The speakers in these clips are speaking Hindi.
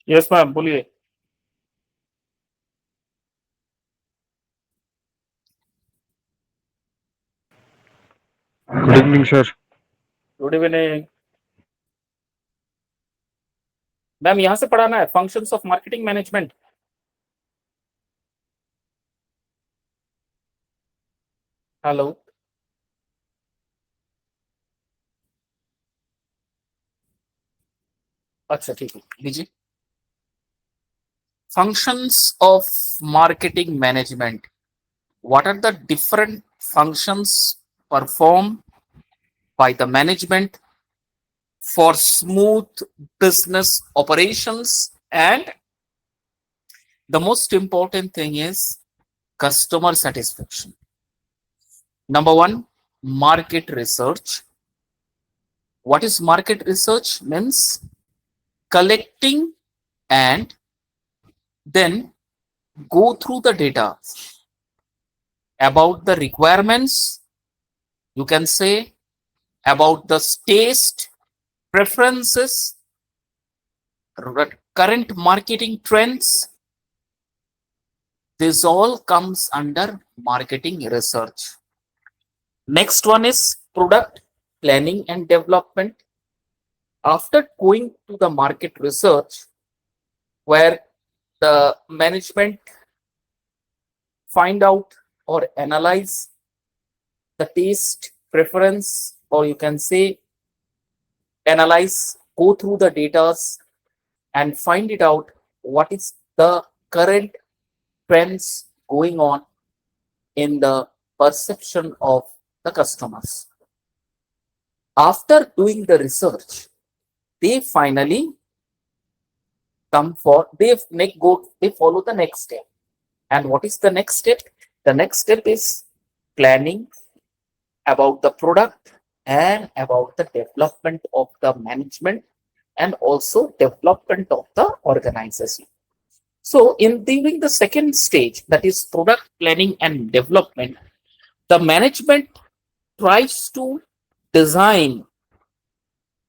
यस मैम, बोलिए। Good evening sir. Good evening ma'am. यहाँ से पढ़ाना है functions of marketing management. Hello. अच्छा ठीक है, लीजिए। Functions of marketing management. What are the different functions performed by the management for smooth business operations? And the most important thing is customer satisfaction. Number one, market research. What is market research? Means collecting and then go through the data about the requirements, you can say about the taste, preferences, current marketing trends. This all comes under marketing research. Next one is product planning and development. After going to the market research, where the management find out or analyze the taste preference, or you can say analyze, go through the data and find it out what is the current trends going on in the perception of the customers. After doing the research, they finally come for they follow the next step. And what is the next step? The next step is planning about the product and about the development of the management and also development of the organization. So, in during the second stage, that is product planning and development, the management tries to design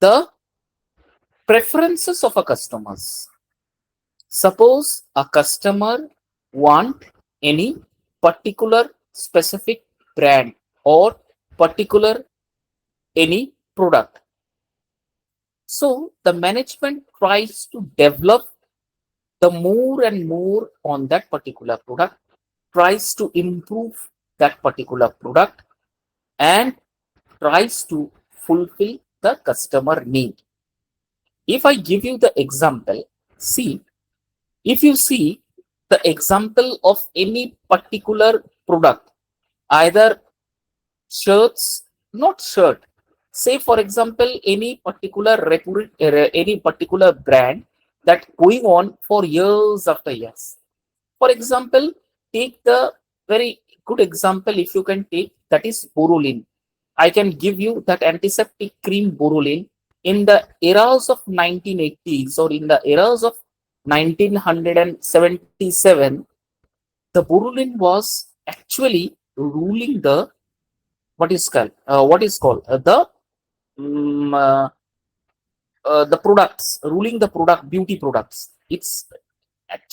the preferences of a customers. Suppose a customer want any particular specific brand or particular any product. So the management tries to develop the more and more on that particular product, tries to improve that particular product, and tries to fulfill the customer need. If I give you the example, see, if you see the example of any particular product, either shirts, not shirt, say for example, any particular brand that going on for years after years. For example, take the very good example if you can take, that is Borolin. I can give you that antiseptic cream Borolin in the eras of 1980s or in the eras of 1977. The Borolin was actually ruling the products, ruling the product, beauty products. It's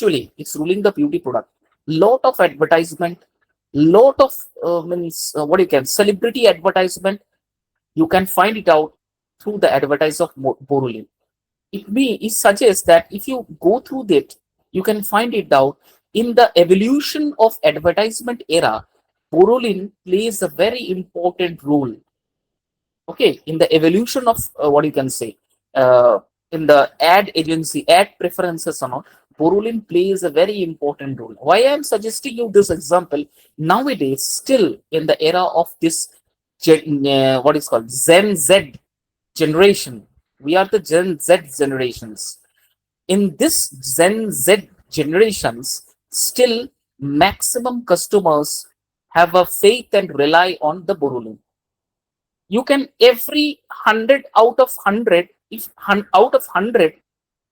ruling the beauty product. Lot of advertisement, lot of means what you can celebrity advertisement. You can find it out through the advertise of Borolin. It suggests that if you go through that, you can find it out in the evolution of advertisement era. Borolin plays a very important role, okay, in the evolution of what you can say, uh, in the ad agency ad preferences and all. Borolin plays a very important role. Why I am suggesting you this example? Nowadays, still in the era of this what is called Gen Z generation, we are the Gen Z generations. In this Gen Z generations, still maximum customers have a faith and rely on the Borolin. You can every 100 out of 100, if out of 100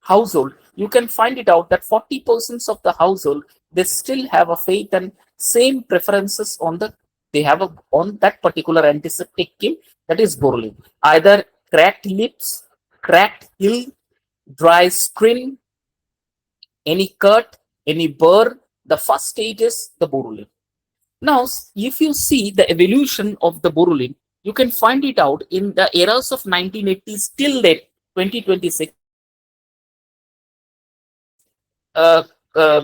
household, you can find it out that 40% of the household, they still have a faith and same preferences on the, they have a, on that particular antiseptic cream, that is Borolin. Either cracked lips, cracked heel, dry skin, any cut, any burr. The first stage is the borulin. Now, if you see the evolution of the borulin, you can find it out in the eras of 1980s till date 2026.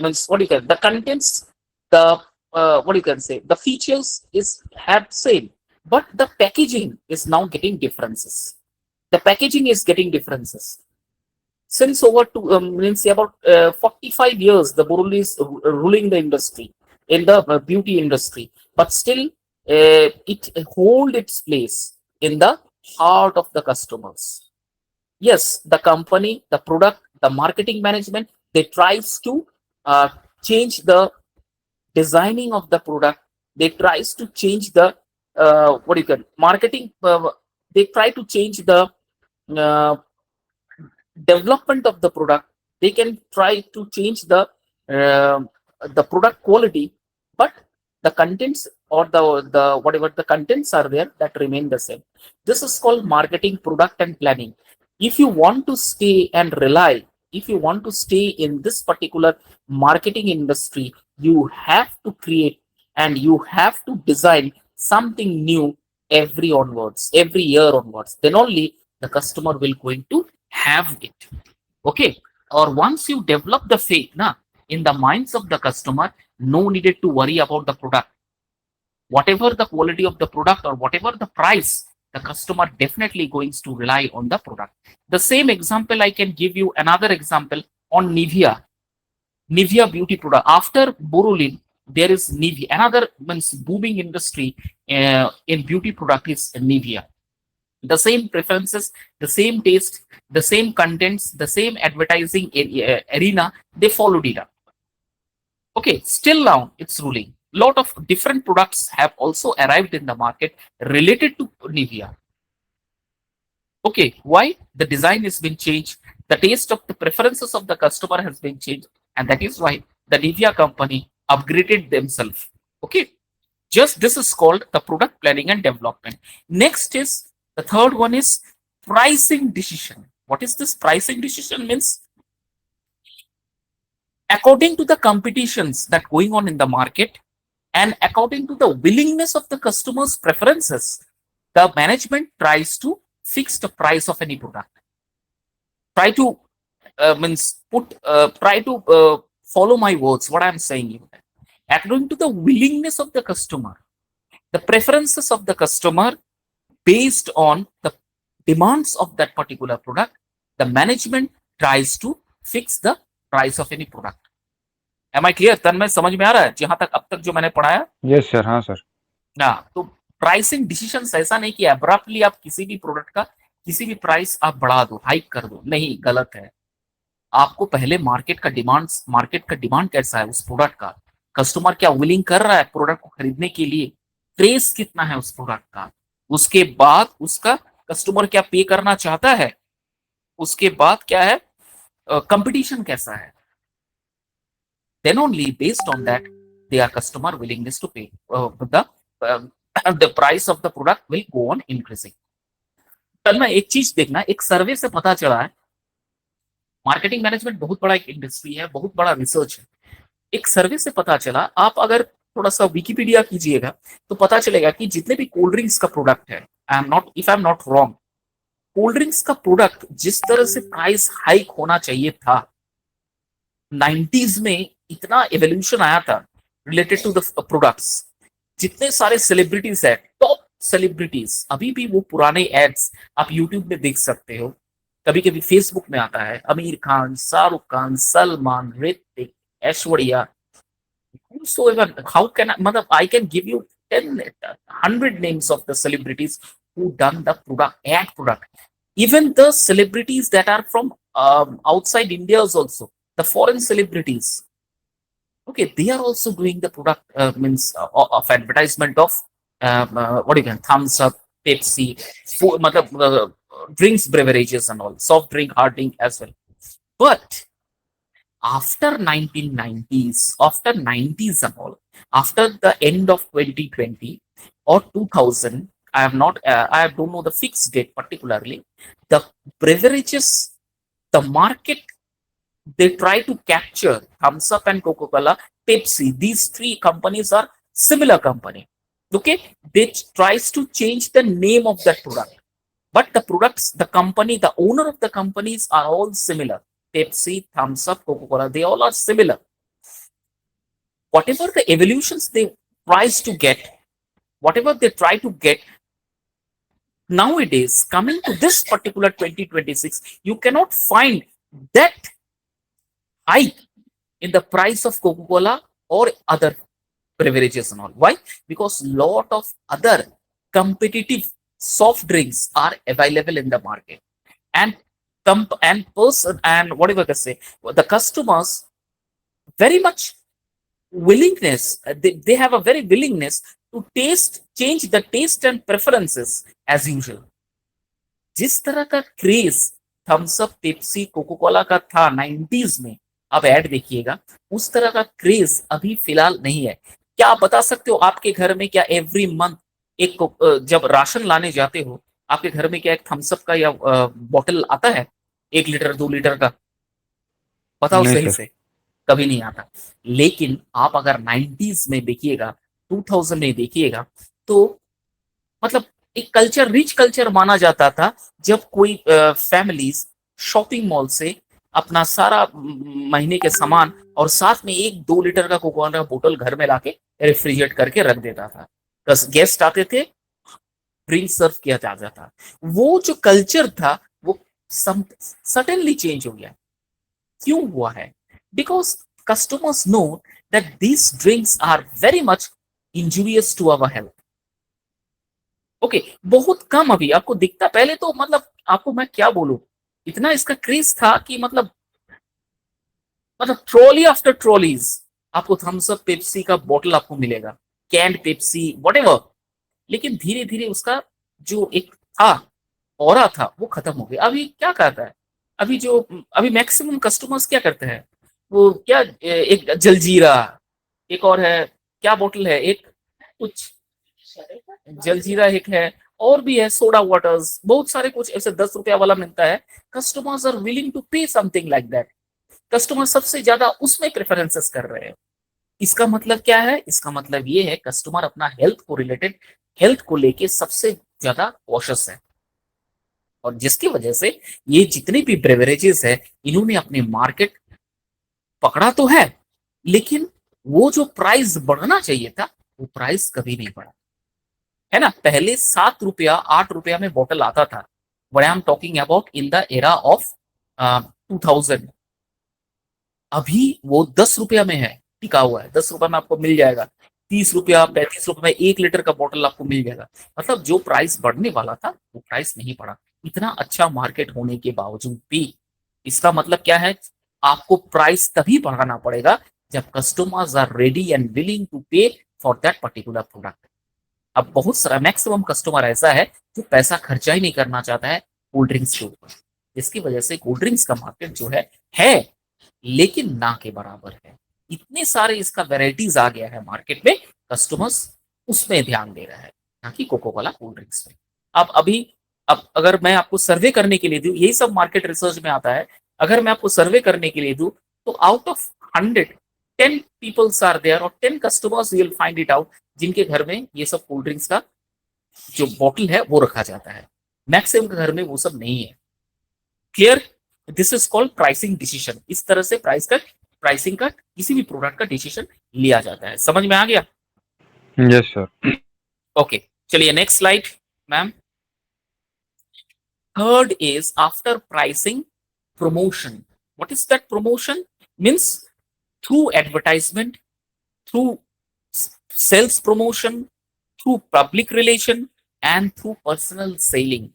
Means what you can the contents, the what you can say the features is have same, but the packaging is now getting differences. The packaging is getting differences since over to means about 45 years. The Burul is ruling the industry in the beauty industry, but still it hold its place in the heart of the customers. Yes, the company, the product, the marketing management, they tries to uh, change the designing of the product. They tries to change the what do you call marketing. They try to change the uh, development of the product. They can try to change uh, the product quality, but the contents or the whatever the contents are there that remain the same. This is called marketing, product, and planning. If you want to stay and rely, if you want to stay in this particular marketing industry, you have to create and you have to design something new every year onwards. Then only the customer will going to have it. Okay. Or once you develop the faith in the minds of the customer, no needed to worry about the product. Whatever the quality of the product or whatever the price, the customer definitely going to rely on the product. The same example I can give you another example on Nivea beauty product. After Borolin, there is Nivea. Another means booming industry in beauty product is Nivea. The same preferences, the same taste, the same contents, the same advertising arena, they followed it up. Okay, still now it's ruling. Lot of different products have also arrived in the market related to Nivea. Okay, why? The design has been changed, the taste of the preferences of the customer has been changed, and that is why the Nivea company upgraded themselves. Okay, just this is called the product planning and development. Next is the third one is pricing decision. What is this pricing decision means? According to the competitions that going on in the market and according to the willingness of the customer's preferences, the management tries to fix the price of any product. Try to means put try to follow my words. What I'm saying, according to the willingness of the customer, the preferences of the customer, based on the demands of that particular product, the management tries to fix the price of any product. Am I clear? तन्मय समझ में आ रहा है जहां तक अब तक जो मैंने पढ़ाया? यस सर, हाँ सर। ना तो प्राइसिंग डिसीजन ऐसा नहीं कि अब्रप्टली आप किसी भी प्रोडक्ट का किसी भी प्राइस आप बढ़ा दो, हाइक कर दो, नहीं, गलत है। आपको पहले मार्केट का डिमांड कैसा है उस प्रोडक्ट का, कस्टमर क्या विलिंग कर रहा है प्रोडक्ट को खरीदने के लिए, क्रेज कितना है उस प्रोडक्ट का, उसके बाद उसका कस्टमर क्या पे करना चाहता है, उसके बाद क्या है कंपटीशन कैसा है, then only based on that their customer willingness to pay the price of the product will go on increasing. कल ना एक चीज देखना, एक सर्वे से पता चला है, मार्केटिंग मैनेजमेंट बहुत बड़ा एक इंडस्ट्री है, बहुत बड़ा रिसर्च है। एक सर्वे से पता चला, आप अगर थोड़ा सा विकिपीडिया कीजिएगा तो पता चलेगा कि जितने भी कोल्ड ड्रिंक्स का प्रोडक्ट है, I am not wrong, cold drinks का प्रोडक्ट जिस तरह से प्राइस हाइक होना चाहिए था, 90s में इतना एवोल्यूशन आया था रिलेटेड टू द प्रोडक्ट्स। जितने सारे सेलिब्रिटीज है, टॉप सेलिब्रिटीज, अभी भी वो पुराने एड्स आप यूट्यूब में देख सकते हो, कभी कभी फेसबुक में आता है, Aamir Khan, Shahrukh Khan, Salman, Hrithik, Aishwarya, how can I can give you 10 100 names of the celebrities who done the product. Even the celebrities that are from outside India also, the foreign celebrities, okay, they are also doing the product means of advertisement of what you can thumbs up, Pepsi, food, drinks, beverages and all, soft drink, hard drink as well. But after 1990s, after 90s and all, after the end of 2020 or 2000, I don't know the fixed date particularly, the beverages, the market they try to capture Thumbs Up and Coca-Cola, Pepsi. These three companies are similar company. Okay, they tries to change the name of that product, but the products, the company, the owner of the companies are all similar. Pepsi, Thumbs Up, Coca-Cola, they all are similar. Whatever the evolutions they tries to get, whatever they try to get nowadays, coming to this particular 2026, you cannot find that hike in the price of Coca-Cola or other beverages and all. Why? Because lot of other competitive soft drinks are available in the market, and person and whatever I say, the customers very much willingness, they have a very willingness to taste, change the taste and preferences as usual. जिस तरह का craze Thums Up, Pepsi, Coca Cola का था 90s में, आप ऐड देखिएगा, उस तरह का क्रेज अभी फिलहाल नहीं है। क्या आप बता सकते हो आपके घर में क्या एवरी मंथ एक जब राशन लाने जाते हो, आपके घर में क्या एक थम्स अप का या बॉटल आता है 1 लीटर 2 लीटर का? बताओ नहीं सही सर। से, कभी नहीं आता। लेकिन आप अगर 90s में देखिएगा, 2000 में देखिएगा, तो मतलब एक कल्चर, रिच कल्चर माना जाता था, जब कोई फैमिलीज शॉपिंग मॉल से अपना सारा महीने के सामान और साथ में 1-2 लीटर का कोका कोला बोतल घर में लाके रेफ्रिजरेट करके रख देता था। बस गेस्ट आते थे, ड्रिंक सर्व किया जाता था। वो जो कल्चर था वो सडनली चेंज हो गया। क्यों हुआ है? Because customers know that these drinks are very much injurious to our health. Okay, बहुत कम अभी आपको दिखता, पहले तो मतलब आपको मैं क्या बोलूं, इतना इसका क्रेज था कि मतलब ट्रॉली आफ्टर ट्रॉलीज आपको थम्स अप, पेप्सी का बोतल आपको मिलेगा, कैंड पेप्सी वॉटेवर। लेकिन धीरे धीरे उसका जो एक था ऑरा था वो खत्म हो गया। अभी क्या करता है, अभी मैक्सिमम कस्टमर्स क्या करते हैं, वो क्या एक जलजीरा, एक और है क्या बोतल है, एक कुछ जलजीरा एक है, और भी है सोडा वाटर्स, बहुत सारे कुछ ऐसे 10 रुपया वाला मिलता है। कस्टमर्स आर विलिंग टू पे समथिंग लाइक दैट। कस्टमर सबसे ज्यादा उसमें प्रेफरेंसेस कर रहे हैं। इसका मतलब क्या है? इसका मतलब ये है कस्टमर अपना हेल्थ को रिलेटेड, हेल्थ को लेके सबसे ज्यादा कॉशियस है, और जिसकी वजह से ये जितने भी ब्रेवरेजेस है, इन्होंने अपने मार्केट पकड़ा तो है, लेकिन वो जो प्राइस बढ़ना चाहिए था वो प्राइस कभी नहीं बढ़ा, है ना। पहले 7 रुपया 8 रुपया में बॉटल आता था, what I am talking about in the era of 2000। अभी वो 10 रुपया में है, टिका हुआ है, 10 रुपया में आपको मिल जाएगा, 30 रुपया 35 रुपए में 1 लीटर का बॉटल आपको मिल जाएगा। मतलब जो प्राइस बढ़ने वाला था वो प्राइस नहीं बढ़ा, इतना अच्छा मार्केट होने के बावजूद भी। इसका मतलब क्या है? आपको प्राइस तभी बढ़ाना पड़ेगा जब customers are ready and willing to pay for that particular product. अब बहुत सारा मैक्सिमम कस्टमर ऐसा है जो पैसा खर्चा ही नहीं करना चाहता है कोल्ड ड्रिंक्स के ऊपर, जिसकी वजह से कोल्ड ड्रिंक्स का मार्केट जो है लेकिन ना के बराबर है। इतने सारे इसका वेराइटीज आ गया है मार्केट में, कस्टमर्स उसमें ध्यान दे रहा है, ना कि कोको कोला कोल्ड ड्रिंक्स में। अब अगर मैं आपको सर्वे करने के लिए दूं, यही सब मार्केट रिसर्च में आता है, अगर मैं आपको सर्वे करने के लिए दूं, तो out of 100 10 peoples are there, और 10 customers will find it out जिनके घर में ये सब कोल्ड ड्रिंक्स का जो बॉटल है वो रखा जाता है। मैक्सिमम के घर में वो सब नहीं है। Clear? This is called pricing decision. इस तरह से प्राइसिंग का किसी भी प्रोडक्ट का डिसीजन लिया जाता है। समझ में आ गया? Yes sir. ओके, चलिए next slide ma'am. Third is after pricing, promotion. What is that promotion? Means through advertisement, through sales promotion, through public relation and through personal selling.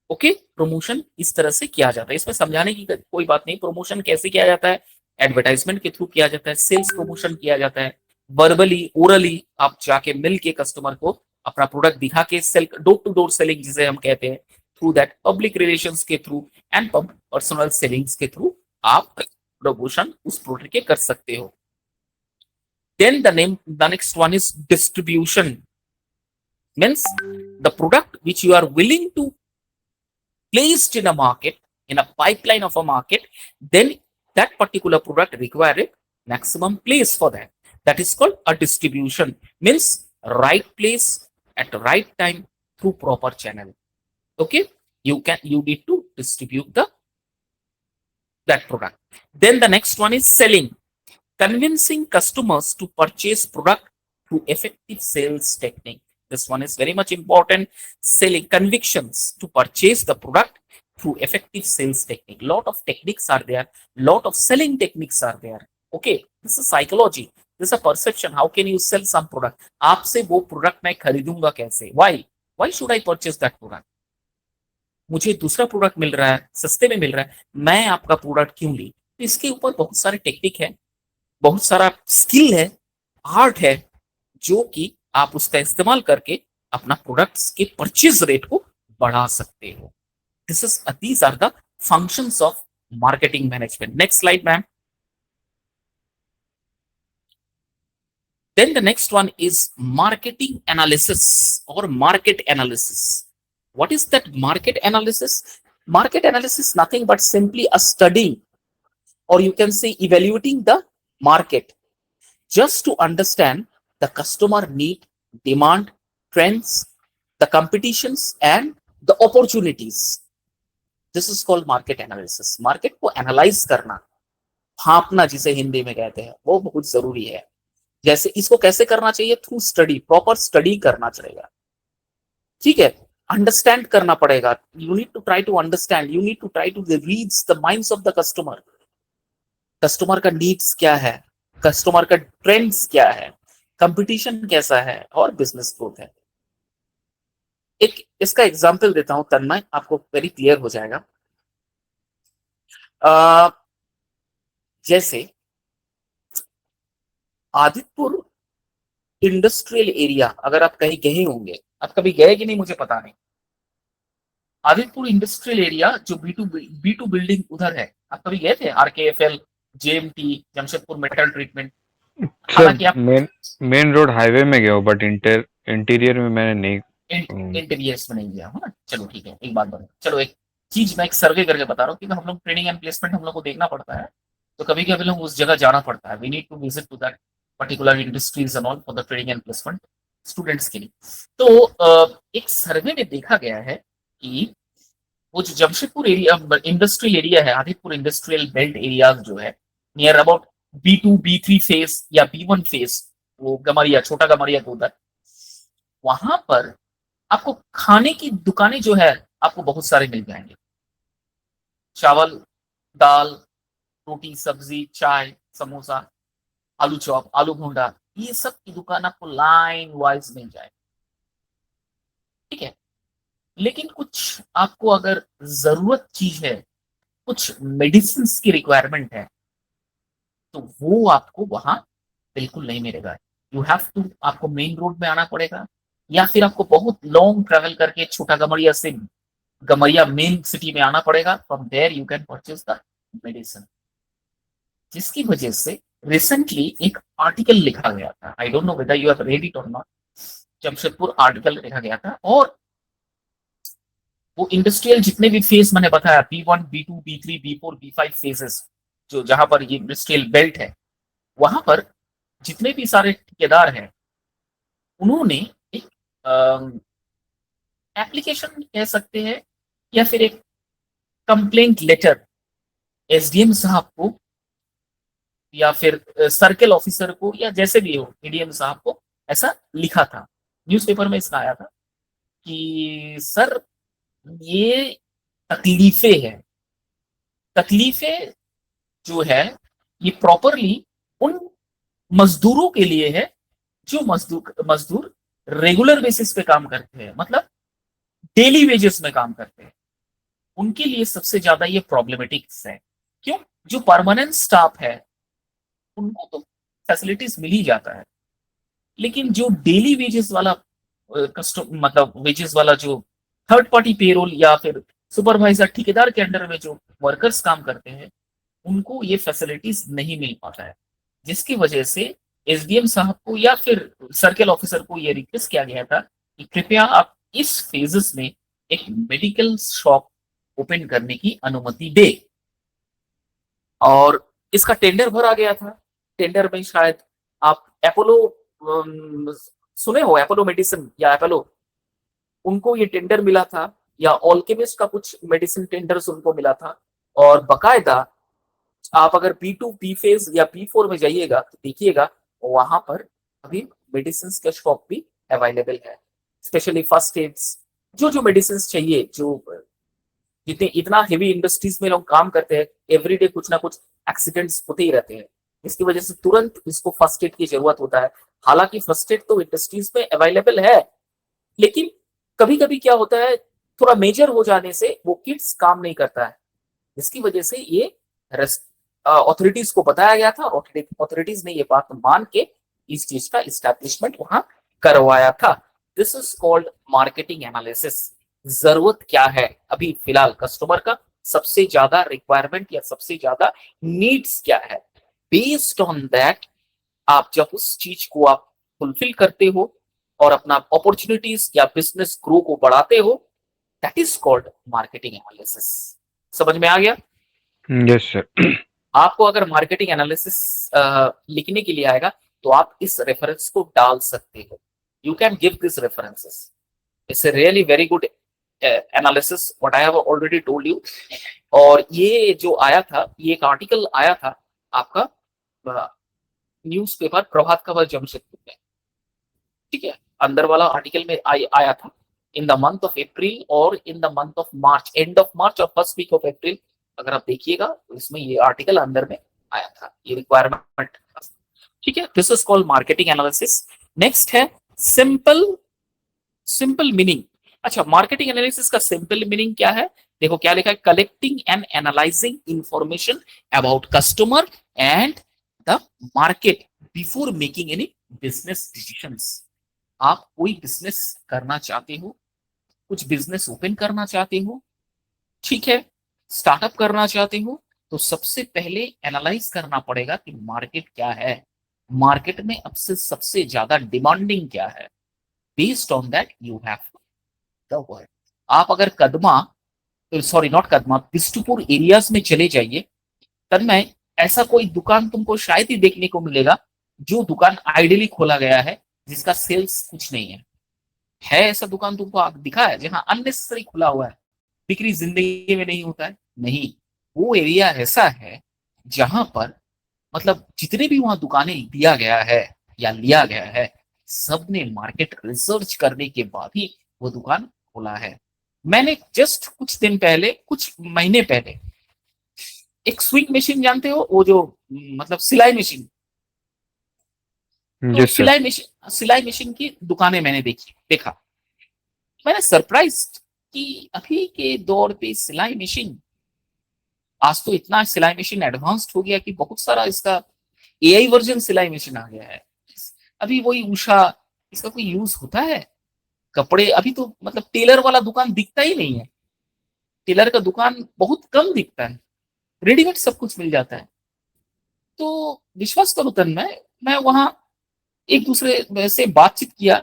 Okay, promotion इस तरह से किया जाता है, इसमें समझाने की कोई बात नहीं। प्रमोशन कैसे किया जाता है? एडवर्टाइजमेंट के थ्रू किया जाता है, सेल्स प्रमोशन किया जाता है, वर्बली ओरली आप जाके मिल के कस्टमर को अपना प्रोडक्ट दिखा के sale, door to door selling जिसे हम कहते हैं, थ्रू दैट पब्लिक रिलेशंस के थ्रू एंड पर्सनल सेलिंग्स के थ्रू आप प्रमोशन उस प्रोडक्ट के कर सकते हो। Then the next one is distribution. Means the product which you are willing to placed in a market, in a pipeline of a market, then that particular product require a maximum place for that. That is called a distribution, means right place at the right time through proper channel. Okay, you need to distribute that product. Then the next one is selling, convincing customers to purchase product through effective sales technique. This one is very much important. Selling, convictions to purchase the product through effective sales technique. Lot of techniques are there, lot of selling techniques are there. Okay, this is psychology, this is a perception. How can you sell some product? आपसे वो प्रोडक्ट मैं खरीदूंगा कैसे? Why should I purchase that product? मुझे दूसरा प्रोडक्ट मिल रहा है, सस्ते में मिल रहा है, मैं आपका प्रोडक्ट क्यों ली? तो इसके ऊपर बहुत सारे टेक्निक है, बहुत सारा स्किल है, आर्ट है, जो कि आप उसका इस्तेमाल करके अपना प्रोडक्ट्स के परचेज रेट को बढ़ा सकते हो. These are the functions of marketing management. Next slide, ma'am. Then the next one is marketing analysis or market analysis. What is that market analysis? Market analysis is nothing but simply a study, or you can say evaluating the market, just to understand the customer need, demand, trends, the competitions and the opportunities. This is called market analysis. Market को एनालाइज करना, भांपना जिसे हिंदी में कहते हैं, वो बहुत जरूरी है. जैसे इसको कैसे करना चाहिए? थ्रू स्टडी, प्रॉपर स्टडी करना चाहिए. ठीक है, अंडरस्टैंड करना पड़ेगा. You need to try to understand, you need to try to reach the minds of the customer. Customer का नीड्स क्या है, कस्टमर का ट्रेंड्स क्या है, कंपटीशन कैसा है और बिजनेस ग्रोथ है. एक इसका एग्जांपल देता हूं तन्मय, आपको वेरी क्लियर हो जाएगा. जैसे आदित्यपुर इंडस्ट्रियल एरिया, अगर आप कहीं गए होंगे, आप कभी गए कि नहीं मुझे पता नहीं. आदित्यपुर इंडस्ट्रियल एरिया जो B2 बिल्डिंग उधर है, आप कभी गए थे? RKFL, JMT, Jamshedpur metal treatment. हालांकि आप मेन रोड हाईवे में गया हूँ, बट इंटीरियर में मैंने नहीं. इंटीरियर्स में नहीं गया हूँ ना. चलो ठीक है, एक बात बताओ. चलो एक चीज मैं एक सर्वे करके बता रहा हूँ, क्योंकि हम लोग ट्रेनिंग एंड प्लेसमेंट हम लोग को देखना पड़ता है, तो कभी कभी लोग उस जगह जाना पड़ता है. We need to visit to that particular industries and all for the training and placement students के लिए. तो एक सर्वे में देखा गया है कि वो जो जमशेदपुर एरिया इंडस्ट्रियल एरिया है, आदित्यपुर इंडस्ट्रियल बेल्ट एरिया जो है, near about B2 B3 phase या B1 फेज, वो गमरिया, छोटा गमरिया को उधर, वहां पर आपको खाने की दुकानें जो है आपको बहुत सारे मिल जाएंगे. चावल, दाल, रोटी, सब्जी, चाय, समोसा, आलू चॉप, आलू भूंडा, ये सब की दुकान आपको लाइन वाइज मिल जाए. ठीक है, लेकिन कुछ आपको अगर जरूरत चीज है, कुछ मेडिसिन की रिक्वायरमेंट है, तो वो आपको वहां बिल्कुल नहीं मिलेगा. यू हैव टू, आपको मेन रोड में आना पड़ेगा, या फिर आपको बहुत लॉन्ग ट्रेवल करके छोटा गमरिया से गमरिया मेन सिटी में आना पड़ेगा. From there you can purchase the medicine. जिसकी वजह से रिसेंटली एक आर्टिकल लिखा गया था, I don't know whether you have read it or not. Jamshedpur article लिखा गया था, और वो इंडस्ट्रियल जितने भी फेज मैंने बताया, B1 B2 B3 B4 B5 phases, जो जहां पर ये इंडस्ट्रियल बेल्ट है, वहां पर जितने भी सारे ठेकेदार हैं, उन्होंने एक एप्लीकेशन कह सकते हैं, या फिर एक कंप्लेंट लेटर SDM साहब को, या फिर सर्कल ऑफिसर को, या जैसे भी हो ADM साहब को, ऐसा लिखा था. न्यूज़पेपर में इसका आया था कि सर ये तकलीफें हैं, तकलीफें जो है ये प्रॉपरली उन मजदूरों के लिए है जो मजदूर रेगुलर बेसिस पे काम करते हैं, मतलब डेली वेजेस में काम करते हैं. उनके लिए सबसे ज्यादा ये प्रॉब्लमेटिक्स है. क्यों? जो परमानेंट स्टाफ है उनको तो फैसिलिटीज मिल ही जाता है, लेकिन जो डेली वेजेस वाला मतलब वेजेस वाला जो थर्ड पार्टी पेरोल या फिर सुपरवाइजर ठेकेदार के अंडर में जो वर्कर्स काम करते हैं, उनको ये फैसिलिटीज नहीं मिल पाता है. जिसकी वजह से SDM साहब को या फिर सर्कल ऑफिसर को ये रिक्वेस्ट किया गया था कि कृपया आप इस फेजेस में एक मेडिकल शॉप ओपन करने की अनुमति दे. और इसका टेंडर भरा गया था, टेंडर में शायद आप अपोलो सुने हो, अपोलो मेडिसिन या अपोलो, उनको ये टेंडर मिला था, या ऑल्केमिस्ट का कुछ मेडिसिन टेंडर्स उनको मिला था। और बकायदा आप अगर P2 P फेज या P4 में जाइएगा तो देखिएगा वहां पर अभी मेडिसिन का शॉप भी अवेलेबल है, स्पेशली फर्स्ट एड्स, जो जो मेडिसिन चाहिए, जो जितने इतना हेवी इंडस्ट्रीज में लोग काम करते हैं, एवरीडे कुछ ना कुछ एक्सीडेंट्स होते ही रहते हैं, इसकी वजह से तुरंत इसको फर्स्ट एड की जरूरत होता है। हालांकि फर्स्ट एड तो इंडस्ट्रीज में अवेलेबल है, लेकिन कभी कभी क्या होता है, थोड़ा मेजर हो जाने से वो किट्स काम नहीं करता है, जिसकी वजह से ये अथॉरिटीज को बताया गया था, अथॉरिटीज ने ये बात मान के इस चीज का इस्टेब्लिशमेंट वहां करवाया था। This is called marketing analysis. जरूरत क्या है अभी फिलहाल कस्टमर का, सबसे ज्यादा रिक्वायरमेंट या सबसे ज्यादा नीड्स क्या है, बेस्ड ऑन दैट आप जब उस चीज को आप फुलफिल करते हो और अपना अपॉर्चुनिटीज या बिजनेस ग्रो को बढ़ाते हो, that is called marketing analysis. समझ में आ गया? Yes sir. आपको अगर मार्केटिंग एनालिसिस लिखने के लिए आएगा तो आप इस रेफरेंस को डाल सकते हो, you can give this references, it's a really very good analysis what I have already told you. और ये जो आया था, ये एक आर्टिकल आया था आपका न्यूज़पेपर प्रभात खबर जमशेदपुर में, ठीक है, अंदर वाला आर्टिकल में आया था in the month of April और in the month of March, end of March और फर्स्ट वीक ऑफ अप्रैल, अगर आप देखिएगा तो इसमें ये आर्टिकल अंदर में आया था, ये रिक्वायरमेंट, ठीक है। This is called marketing analysis. Next है सिंपल, सिंपल मीनिंग। अच्छा, मार्केटिंग एनालिसिस का सिंपल मीनिंग क्या है, देखो क्या लिखा है, collecting and analysing information about customer and the market before making any business decisions. आप कोई बिजनेस करना चाहते हो, कुछ बिजनेस ओपन करना चाहते हो, ठीक है, स्टार्टअप करना चाहते हो, तो सबसे पहले एनालाइज करना पड़ेगा कि मार्केट क्या है, मार्केट में अब से सबसे ज्यादा डिमांडिंग क्या है, based on that you have the word. आप अगर Kadma, sorry not Kadma, Bistupur areas में चले जाइए, तब में ऐसा कोई दुकान तुमको शायद ही देखने को मिलेगा जो दुकान आइडियली खोला गया है, जिसका सेल्स कुछ नहीं है ऐसा दुकान तुमको दिखा है जहां अननेसेसरी खुला हुआ है, बिक्री जिंदगी में नहीं होता है? नहीं, वो एरिया ऐसा है जहां पर मतलब जितने भी वहां दुकानें दिया गया है या लिया गया है, सबने मार्केट रिसर्च करने के बाद ही वो दुकान खोला है। मैंने जस्ट कुछ दिन पहले, कुछ महीने पहले, एक स्विंग मशीन जानते हो, वो जो मतलब सिलाई मशीन, तो यस सर। सिलाई मशीन की दुकानें मैंने देखा, मैंने सरप्राइज कि अभी के दौर पे सिलाई मशीन, आज तो इतना सिलाई मशीन एडवांस्ड हो गया कि बहुत सारा इसका एआई वर्जन सिलाई मशीन आ गया है। अभी वही उषा, इसका कोई यूज होता है? कपड़े अभी तो मतलब टेलर वाला दुकान दिखता ही नहीं है, टेलर का दुकान बहुत कम दिखता है, रेडीमेड सब कुछ मिल जाता है। तो विश्वास करो तन मैं वहां एक दूसरे से बातचीत किया,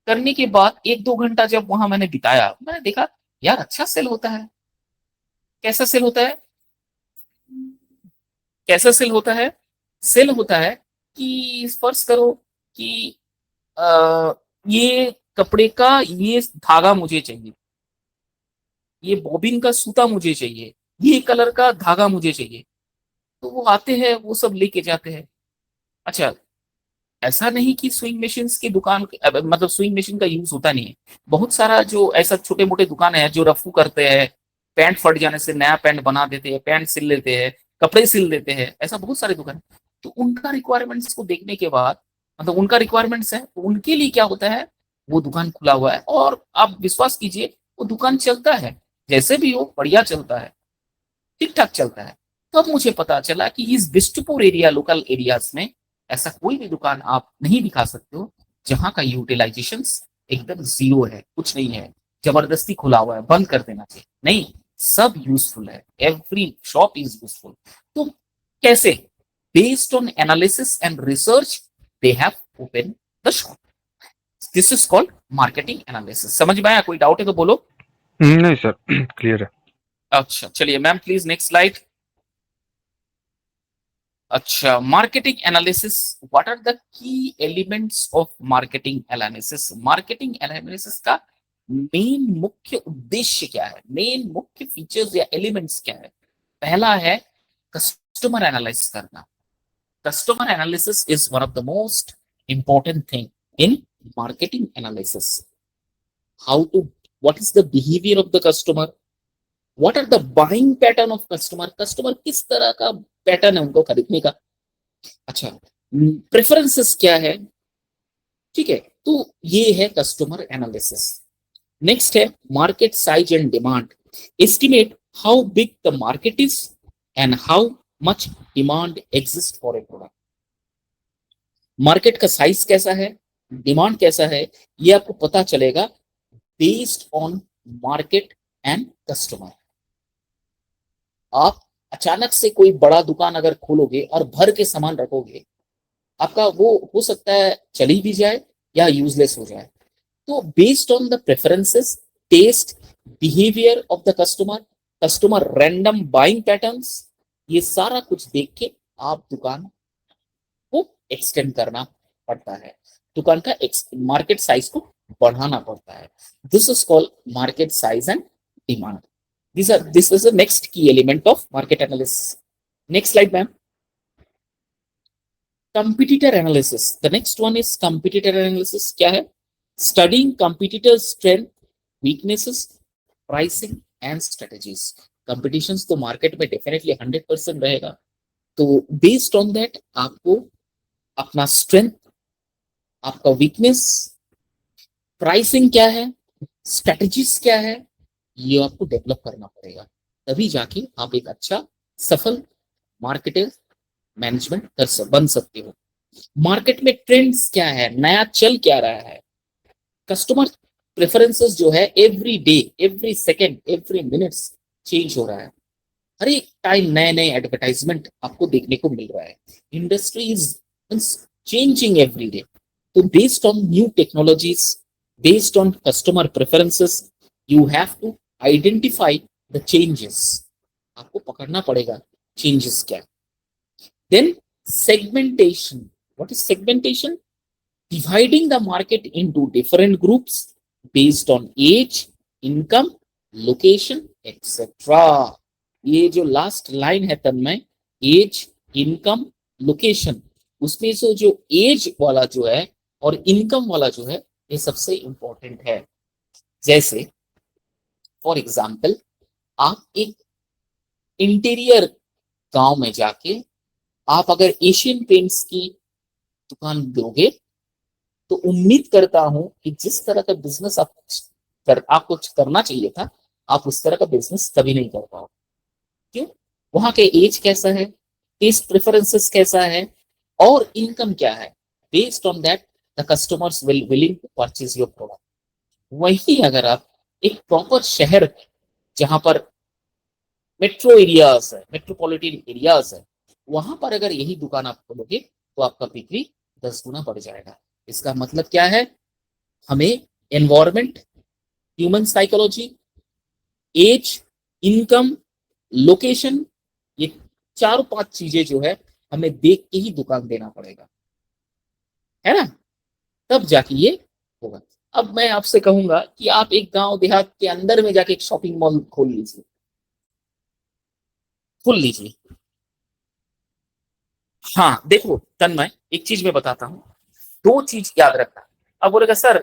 करने के बाद 1-2 घंटा जब वहां मैंने बिताया, मैंने देखा यार अच्छा सेल होता है। कैसा सेल होता है? कैसा सेल होता है? सेल होता है कि फर्ज करो कि ये कपड़े का ये धागा मुझे चाहिए, ये बॉबिन का सूता मुझे चाहिए, ये कलर का धागा मुझे चाहिए, तो वो आते हैं, वो सब लेके जाते हैं। अच्छा, ऐसा नहीं कि स्विंग मशीन की दुकान मतलब स्विंग मशीन का यूज होता नहीं है, बहुत सारा जो ऐसा छोटे मोटे दुकान है जो रफू करते हैं, पैंट फट जाने से नया पैंट बना देते हैं, पैंट सिल लेते हैं, कपड़े सिल देते हैं, ऐसा बहुत सारे दुकान है। तो उनका रिक्वायरमेंट्स को देखने के बाद, मतलब उनका रिक्वायरमेंट्स है तो उनके लिए क्या होता है, वो दुकान खुला हुआ है, और आप विश्वास कीजिए वो दुकान चलता है, जैसे भी हो बढ़िया चलता है, ठीक ठाक चलता है। तब मुझे पता चला कि इस बिष्टुपुर एरिया, लोकल एरियाज में ऐसा कोई भी दुकान आप नहीं दिखा सकते हो जहां का यूटिलाइजेशन एकदम जीरो है, कुछ नहीं है, जबरदस्ती खुला हुआ है, बंद कर देना चाहिए, नहीं, सब यूजफुल है, एवरी शॉप इज यूजफुल। तो कैसे? Based on analysis and research they have open the shop. This is called marketing analysis. समझ में आया? कोई डाउट है तो बोलो। नहीं सर, क्लियर है। अच्छा चलिए मैम, प्लीज नेक्स्ट स्लाइड। अच्छा, marketing analysis, what are the key elements of marketing analysis? Marketing analysis का मेन मुख्य उद्देश्य क्या है, मेन मुख्य फीचर्स या एलिमेंट्स क्या है? पहला है कस्टमर एनालाइज करना. Customer analysis is one of the most important thing in marketing analysis. How to, what is the behaviour of the customer, what are the buying pattern of customer, customer किस तरह का पैटर्न है उनको खरीदने का. अच्छा, प्रेफरेंसेस क्या है. ठीक है, तो ये है कस्टमर एनालिसिस. नेक्स्ट है market size and demand. Estimate how big the market is and how much demand exist for a product. Market का साइज कैसा है, डिमांड कैसा है, ये आपको पता चलेगा based on market and customer. आप अचानक से कोई बड़ा दुकान अगर खोलोगे और भर के सामान रखोगे, आपका वो हो सकता है चली भी जाए या यूजलेस हो जाए. तो based on the preferences, taste, behaviour of the customer, customer random buying patterns, ये सारा कुछ देख के आप दुकान को एक्सटेंड करना पड़ता है, दुकान का मार्केट साइज को बढ़ाना पड़ता है. This is called market size and demand. This is the next key element of market analysis. Next slide, ma'am. Competitor analysis. The next one is competitor analysis. क्या है? Studying competitors' strength, weaknesses, pricing and strategies. Competitions तो market में definitely 100% रहेगा. तो based on that आपको अपना strength, आपका weakness, pricing क्या है, strategies क्या है, ये आपको डेवलप करना पड़ेगा. तभी जाके आप एक अच्छा सफल मार्केटर मैनेजमेंट बन सकते हो. मार्केट में ट्रेंड्स क्या है, नया चल क्या रहा है, कस्टमर प्रेफरेंसेस जो है every day, every second, every minutes change हो रहा है. हर एक टाइम नए नए एडवर्टाइजमेंट आपको देखने को मिल रहा है. Industry is changing every day. तो based on new technologies, based on customer preferences, you have to identify the changes. आपको पकड़ना पड़ेगा चेंजेस क्या. Then segmentation. What is segmentation? Dividing the market into different groups based on age, income, location, etc. ये जो लास्ट लाइन है तन्मय, एज, इनकम, लोकेशन, उसमें से जो एज वाला जो है और इनकम वाला जो है ये सबसे इंपॉर्टेंट है. जैसे फॉर एग्जाम्पल, आप एक इंटीरियर गांव में जाके आप अगर एशियन पेंट्स की दुकान दोगे तो उम्मीद करता हूं कि जिस तरह का बिजनेस आपको करना चाहिए था, आप उस तरह का बिजनेस कभी नहीं कर पाओ. क्यों? वहां के एज कैसा है, टेस्ट प्रेफरेंसेस कैसा है और इनकम क्या है. Based on that the customers will willing to purchase your product. वही अगर आप एक प्रॉपर शहर जहां पर मेट्रो एरियाज है, मेट्रोपॉलिटन एरियाज है, वहां पर अगर यही दुकान आप खोलोगे तो आपका बिक्री 10 गुना बढ़ जाएगा. इसका मतलब क्या है? हमें environment, human psychology, age, income, location, ये चारों पांच चीजें जो है हमें देख के ही दुकान देना पड़ेगा, है ना, तब जाके ये होगा. अब मैं आपसे कहूंगा कि आप एक गांव देहात के अंदर में जाके एक शॉपिंग मॉल खोल लीजिए, हाँ देखो तन्मय, एक चीज मैं बताता हूँ, दो चीज याद रखना. अब बोलेगा सर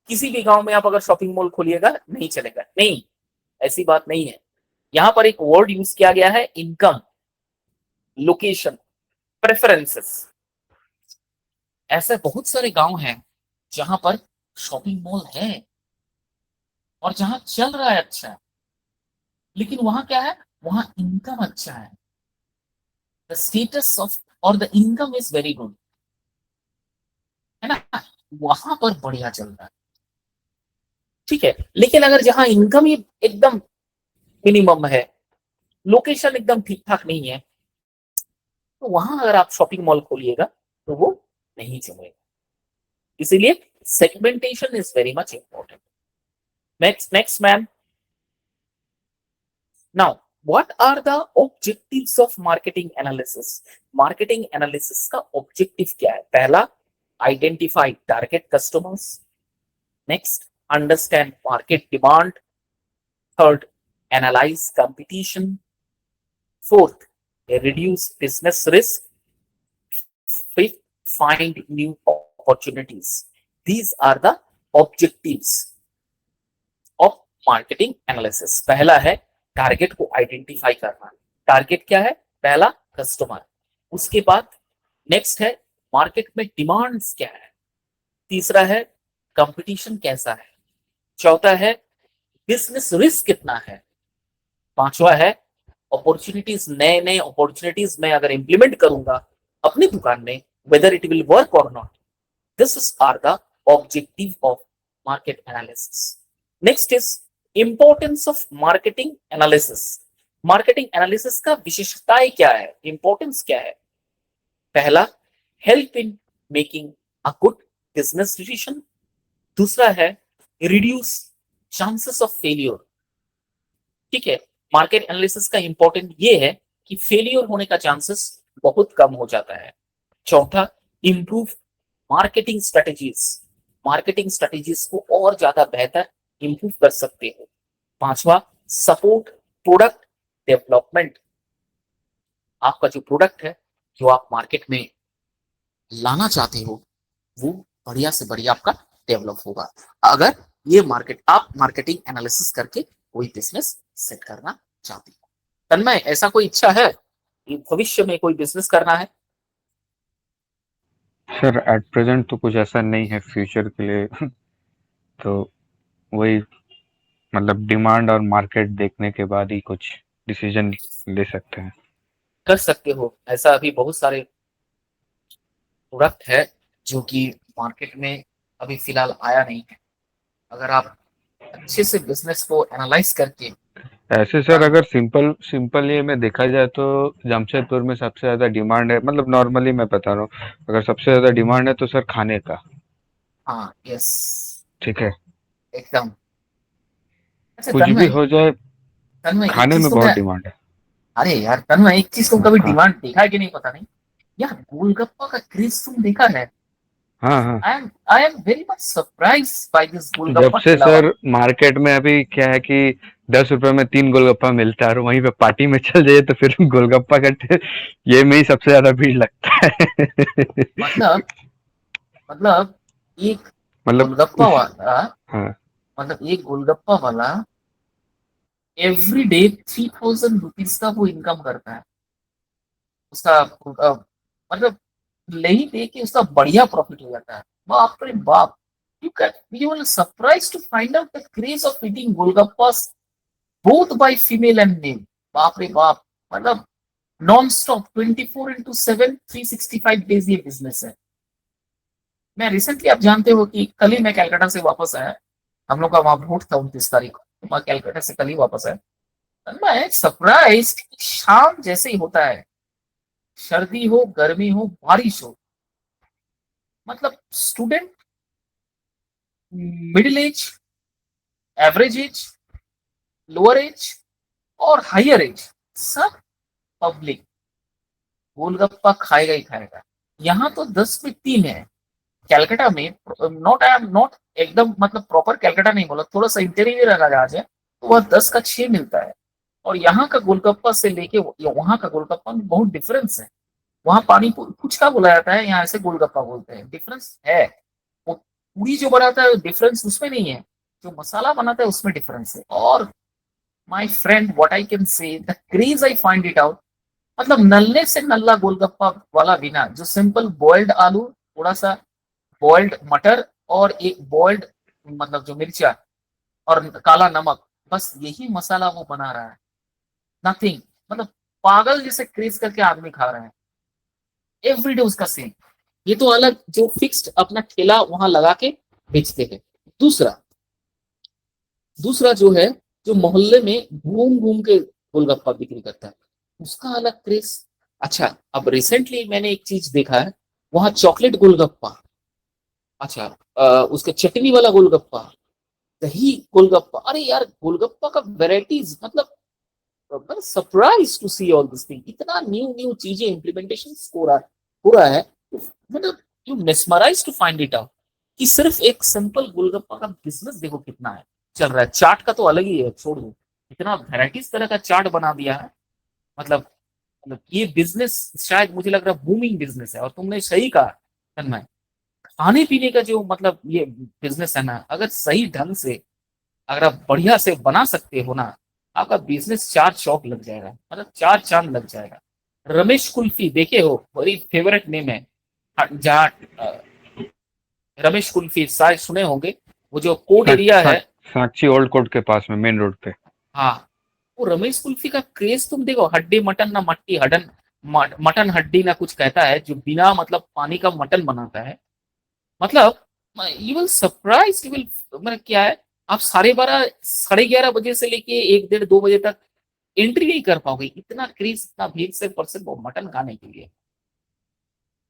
किसी भी गांव में आप अगर शॉपिंग मॉल खोलिएगा नहीं चलेगा. नहीं, ऐसी बात नहीं है. यहां पर एक वर्ड यूज किया गया है, इनकम, लोकेशन, प्रेफरेंसेस. ऐसे बहुत सारे गांव हैं जहां पर शॉपिंग मॉल है और जहां चल रहा है अच्छा, लेकिन वहां क्या है, वहां इनकम अच्छा है, द स्टेटस ऑफ और the income is very good, है ना, वहां पर बढ़िया चल रहा है. ठीक है, लेकिन अगर जहां इनकम ही एकदम मिनिमम है, लोकेशन एकदम ठीक ठाक नहीं है, तो वहां अगर आप शॉपिंग मॉल खोलिएगा तो वो नहीं चलेगा. इसीलिए segmentation is very much important. Next ma'am. Now What are the objectives of marketing analysis? Marketing analysis का objective क्या है? पहला, identify target customers. Next, understand market demand. Third, analyze competition. Fourth, reduce business risk. Fifth, find new opportunities. These are the objectives of marketing analysis. पहला है टारगेट को आइडेंटिफाई करना. टारगेट क्या है? पहला कस्टमर. उसके बाद नेक्स्ट है मार्केट में डिमांड्स क्या है. तीसरा है कंपटीशन कैसा है. चौथा है बिजनेस रिस्क कितना है. पांचवा है अपॉर्चुनिटीज, नए नए अपॉर्चुनिटीज मैं अगर इंप्लीमेंट करूंगा अपनी दुकान में, whether it will work or not. This are the objective of market analysis. Next is importance of marketing analysis. Marketing analysis का विशेषताएं क्या है, इंपॉर्टेंस क्या है. पहला, help in making a good business decision. दूसरा है रिड्यूस चांसेस ऑफ फेलियर. ठीक है, मार्केट एनालिसिस का इंपॉर्टेंट ये है कि फेलियर होने का चांसेस बहुत कम हो जाता है. चौथा, improve marketing strategies. Marketing strategies को और ज्यादा बेहतर इंप्रूव कर सकते हो. पांचवा, सपोर्ट प्रोडक्ट डेवलपमेंट. आपका जो प्रोडक्ट है जो आप मार्केट में लाना चाहते हो वो बढ़िया से बढ़िया आपका डेवलप होगा अगर ये आप मार्केटिंग एनालिसिस करके कोई बिजनेस सेट करना चाहते हो. तन्मय, ऐसा कोई इच्छा है कि भविष्य में कोई बिजनेस करना है? सर एट प्रेजेंट तो कुछ ऐसा नहीं है फ्यूचर के लिए. तो वही मतलब डिमांड और मार्केट देखने के बाद ही कुछ डिसीजन ले सकते हैं. कर सकते हो. ऐसा अभी बहुत सारे प्रोडक्ट है जो कि मार्केट में अभी फिलहाल आया नहीं है. अगर आप अच्छे से बिजनेस को एनालाइज करके, ऐसे सर अगर सिंपल सिंपल ये में देखा जाए तो जमशेदपुर में सबसे ज्यादा डिमांड है, मतलब नॉर्मली मैं बता रहा हूँ, अगर सबसे ज्यादा डिमांड है तो सर खाने का. हाँ, यस, ठीक है, एकदम. अच्छा कुछ भी तन्मय, हो जाए एक खाने चीज में तो बहुत मैं, डिमांड है. अरे यार तन्मय, एक चीज तो कभी हाँ डिमांड देखा है कि नहीं पता नहीं यार, गोलगप्पा का क्रेज तुम देखा है? हाँ हाँ. I am very much surprise by this जब गोलगप्पा से ठेला सर वाला. मार्केट में अभी क्या है कि 10 रुपए में 3 गोलगप्पा मिलता है और वहीं पे पार्टी में चल जाइए तो फिर गोलगप्पा का ये में ही सबसे ज्यादा भीड़ लगता है. मतलब मतलब एक मतलब गोलगप्पा उस वाला हाँ मतलब एक गोलगप्पा वाला एवरी डे 3,000 रुपीज का वो इनकम करता है. उसका मतलब ले ही दे के उसका बढ़िया प्रॉफिट हो जाता है. बाप रे बाप. You will surprise to find out the craze of eating golgappas both by female and male. बाप रे बाप. मतलब नॉन स्टॉप 24/7 365 डेज ये बिजनेस है. मैं रिसेंटली, आप जानते हो कि कल ही मैं कैलकाटा से वापस आया. हम लोग का वहां वोट था 29 तारीख को, तो मैं कैलकाटा से कल ही वापस आया. मैं सरप्राइज, शाम जैसे ही होता है, सर्दी हो गर्मी हो बारिश हो, मतलब student, middle age, average age, lower age और हायर एज, सब पब्लिक गोलगप्पा खाएगा ही खाएगा. यहाँ तो 10 में 3 है कैलकाटा में. नॉट, आई एम नॉट एकदम मतलब प्रॉपर कैलकाटा नहीं बोला, थोड़ा सा इंटीरियर इलाका है तो वह 10 का 6 मिलता है. और यहाँ का गोलगप्पा से लेके वहां का गोलगप्पा में बहुत डिफरेंस है. वहां पानी पुचका बोला जाता है, यहाँ ऐसे गोलगप्पा बोलते हैं. डिफरेंस है. वो पूरी जो बनाता है डिफरेंस उसमें नहीं है, जो मसाला बनाता है उसमें डिफरेंस है. और my friend, what I can say, the craze I find it out. मतलब नल्ले से नल्ला गोलगप्पा वाला बिना, जो सिंपल बॉइल्ड आलू, थोड़ा सा बॉइल्ड मटर और एक बॉइल्ड मतलब जो मिर्चा और काला नमक, बस यही मसाला वो बना रहा है. नथिंग. मतलब पागल जैसे क्रेज करके आदमी खा रहे हैं एवरीडे उसका सेम. ये तो अलग जो फिक्स्ड अपना ठेला वहां लगा के बेचते हैं. दूसरा दूसरा जो है, जो मोहल्ले में घूम घूम के गोलगप्पा बिक्री करता है, उसका अलग क्रेज. अच्छा, अब रिसेंटली मैंने एक चीज देखा है, वहां चॉकलेट गोलगप्पा. अच्छा, उसका चटनी वाला गोलगप्पा, दही गोलगप्पा. अरे यार गोलगप्पा का वेराइटीज, मतलब surprise to see all this thing, इतना न्यू न्यू चीजें इम्प्लीमेंटेशन हो रहा है, मतलब you mesmerise to find it out कि सिर्फ एक सिंपल गोलगप्पा का बिजनेस देखो कितना है चल रहा है। चाट का तो अलग ही है, छोड़ दो, इतना वेराइटीज तरह का चाट बना दिया है। मतलब ये बिजनेस शायद मुझे लग रहा है बूमिंग बिजनेस है। और तुमने सही कहा तन्मय, खाने पीने का जो मतलब ये बिजनेस है ना, अगर सही ढंग से अगर आप बढ़िया से बना सकते हो ना, आपका बिजनेस चार चौक लग जाएगा, मतलब चार चांद लग जाएगा। रमेश कुल्फी देखे हो, बड़ी फेवरेट नेम है। जहाँ रमेश कुल्फी शायद सुने होंगे, वो जो कोड साक, एरिया है। साक, साक्षी ओल्ड कोर्ट के पास में, मेन रोड पे। हाँ, वो रमेश कुल्फी का क्रेज तुम देखो, हड्डी मटन ना मट्टी हडन, मटन हड्डी ना कुछ कहता है, जो बिना मतलब पानी का मटन बनाता है। मतलब you will surprise, you will, मतलब क्या है, आप 12:30 11:30 से लेके 1 1:30 2 बजे तक एंट्री नहीं कर पाओगे, इतना क्रेज, इतना भीड़ से पर्सन वो मटन खाने के लिए।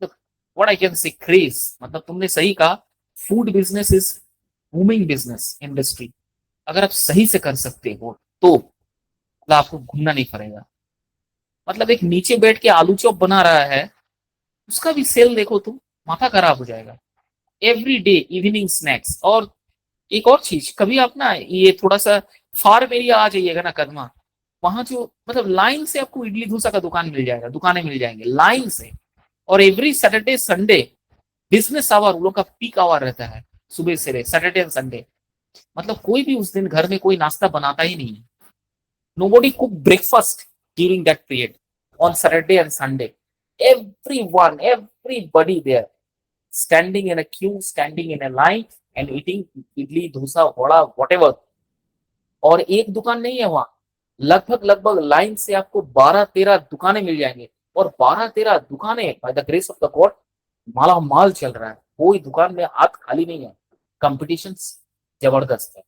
What I can say craze, मतलब तुमने सही कहा, food business is booming business industry. अगर आप सही से कर सकते हो तो मतलब आपको घूमना नहीं पड़ेगा। मतलब एक नीचे बैठ के आलू चॉप बना रहा है, उसका भी सेल देखो तुम, माथा खराब हो जाएगा। Every day evening snacks. और एक और चीज, कभी आप ना ये थोड़ा सा फार्म एरिया आ जाइएगा ना कदमा, वहां जो मतलब लाइन से आपको इडली डोसा का दुकान मिल जाएगा, दुकानें मिल जाएंगे लाइन से। और every Saturday Sunday business hour, उन लोग का पीक आवर रहता है, सुबह से सैटरडे एंड संडे। मतलब कोई भी उस दिन घर में कोई नाश्ता बनाता ही नहीं है। Nobody cook breakfast during that period on Saturday and Sunday. Everyone, everybody there, standing in a queue, standing in a line and eating idli, dosa, vada, whatever. और एक दुकान नहीं है वहां, लगभग लगभग लाइन से आपको 12 13 दुकानें मिल जाएंगे। और 12 13 दुकानें by the grace of the God माला माल चल रहा है, कोई दुकान में हाथ खाली नहीं है। कंपटीशन जबरदस्त है।